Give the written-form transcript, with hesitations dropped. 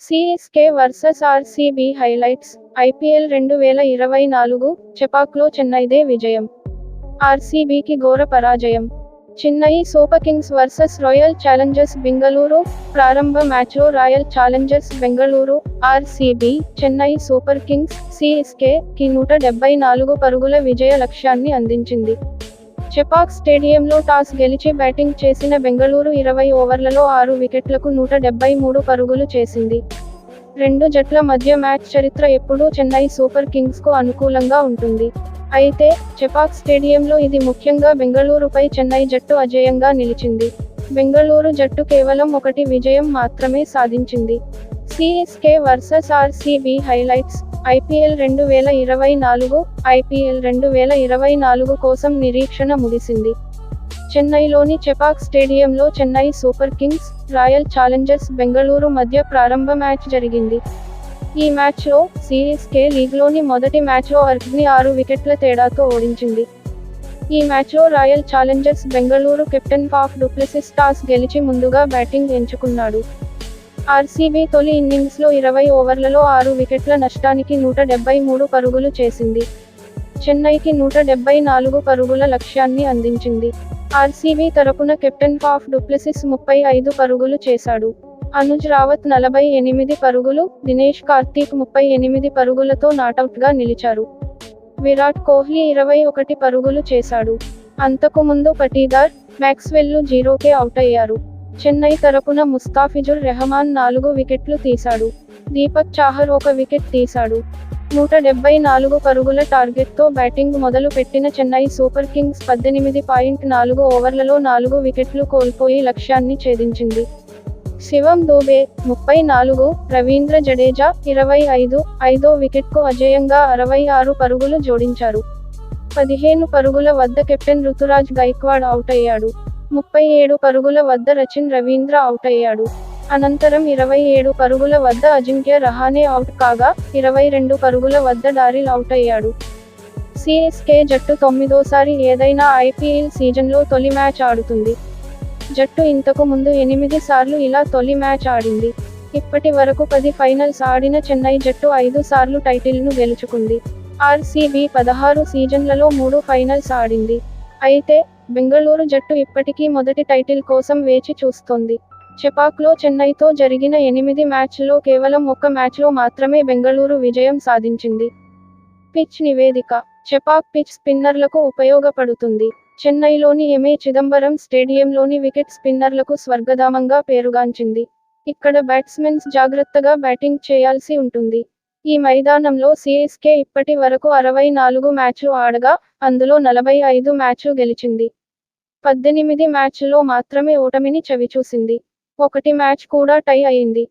CSK versus RCB highlights IPL 2024 చెపాక్లో చెన్నైదే విజయం. ఆర్సీబీకి ఘోర పరాజయం. Chennai super Kings versus royal Challengers Bengaluru. ప్రారంభ మ్యాచ్లో royal Challengers Bengaluru, RCB, Chennai super Kings, CSK కి 174 పరుగుల విజయ లక్ష్యాన్ని అందించింది. చెపాక్ స్టేడియంలో టాస్ గెలిచి బ్యాటింగ్ చేసిన బెంగళూరు 20 ఓవర్లలో 6 వికెట్లకు 173 పరుగులు చేసింది. రెండు జట్ల మధ్య మ్యాచ్ చరిత్ర ఎప్పుడూ చెన్నై సూపర్ కింగ్స్కు అనుకూలంగా ఉంటుంది. అయితే, చెపాక్ స్టేడియంలో ఇది ముఖ్యంగా బెంగళూరుపై చెన్నై జట్టు అజేయంగా నిలిచింది. బెంగళూరు జట్టు కేవలం 1 విజయం మాత్రమే సాధించింది. CSK versus RCB highlights IPL 2024 IPL 2024 కోసం నిరీక్షణ ముగిసింది. చెన్నైలోని చెపాక్ స్టేడియంలో Chennai super Kings, royal Challengers Bengaluru మధ్య ప్రారంభ మ్యాచ్ జరిగింది. ఈ మ్యాచ్లో సీఎస్కే లీగ్లోని మొదటి మ్యాచ్లో ఆర్సీబీని 6 వికెట్ల తేడాతో ఓడించింది. ఈ మ్యాచ్లో royal Challengers Bengaluru captain Faf du Plessis toss గెలిచి ముందుగా బ్యాటింగ్ ఎంచుకున్నాడు. ఆర్సీబీ తొలి ఇన్నింగ్స్లో 20 ఓవర్లలో 6 వికెట్ల నష్టానికి 173 పరుగులు చేసింది. చెన్నైకి 174 పరుగుల లక్ష్యాన్ని అందించింది. ఆర్సీబీ తరపున కెప్టెన్ ఫాఫ్ డు ప్లెసిస్ 35 పరుగులు చేశాడు. అనుజ్ రావత్ 48 పరుగులు, దినేష్ కార్తీక్ 38 పరుగులతో నాటౌట్గా నిలిచారు. విరాట్ కోహ్లీ 21 పరుగులు చేశాడు. అంతకుముందు పటీదార్, మ్యాక్స్వెల్ 0కే అవుటయ్యారు. చెన్నై తరపున ముస్తాఫిజుర్ రెహమాన్ 4 వికెట్లు తీశాడు. దీపక్ చాహర్ 1 వికెట్ తీశాడు. 174 పరుగుల టార్గెట్తో బ్యాటింగ్ మొదలు పెట్టిన చెన్నై సూపర్ కింగ్స్ 18.4 ఓవర్లలో 4 వికెట్లు కోల్పోయి లక్ష్యాన్ని ఛేదించింది. శివం దూబే 34, రవీంద్ర జడేజా 25, 5వ వికెట్కు అజేయంగా 66 పరుగులు జోడించారు. 15 పరుగుల వద్ద కెప్టెన్ రుతురాజ్ గైక్వాడ్ అవుటయ్యాడు. 37 పరుగుల వద్ద రచిన్ రవీంద్ర అవుటయ్యాడు. అనంతరం 27 పరుగుల వద్ద అజింక్య రహానే అవుట్ కాగా, 22 పరుగుల వద్ద డారిల్ అవుటయ్యాడు. సీఎస్కే జట్టు 9వ ఏదైనా ఐపీఎల్ సీజన్లో తొలి మ్యాచ్ ఆడుతుంది. జట్టు ఇంతకు ముందు 8 సార్లు ఇలా తొలి మ్యాచ్ ఆడింది. ఇప్పటి వరకు 10 ఫైనల్స్ ఆడిన చెన్నై జట్టు 5 సార్లు టైటిల్ను గెలుచుకుంది. ఆర్సీబీ 16 సీజన్లలో 3 ఫైనల్స్ ఆడింది. అయితే, బెంగళూరు జట్టు ఇప్పటికీ మొదటి టైటిల్ కోసం వేచి చూస్తోంది. చెపాక్లో చెన్నైతో జరిగిన 8 మ్యాచ్ల్లో కేవలం 1 మ్యాచ్లో మాత్రమే బెంగళూరు విజయం సాధించింది. పిచ్ నివేదిక చెపాక్ పిచ్ స్పిన్నర్లకు ఉపయోగపడుతుంది. చెన్నైలోని ఎంఏ చిదంబరం స్టేడియంలోని వికెట్ స్పిన్నర్లకు స్వర్గధామంగా పేరుగాంచింది. ఇక్కడ బ్యాట్స్మెన్స్ జాగ్రత్తగా బ్యాటింగ్ చేయాల్సి ఉంటుంది. ఈ మైదానంలో సీఎస్కే ఇప్పటి వరకు 64 మ్యాచ్లు ఆడగా, అందులో 45 మ్యాచ్లు గెలిచింది. 18 మ్యాచ్ల్లో మాత్రమే ఓటమిని చవిచూసింది. 1 మ్యాచ్ కూడా టై అయింది.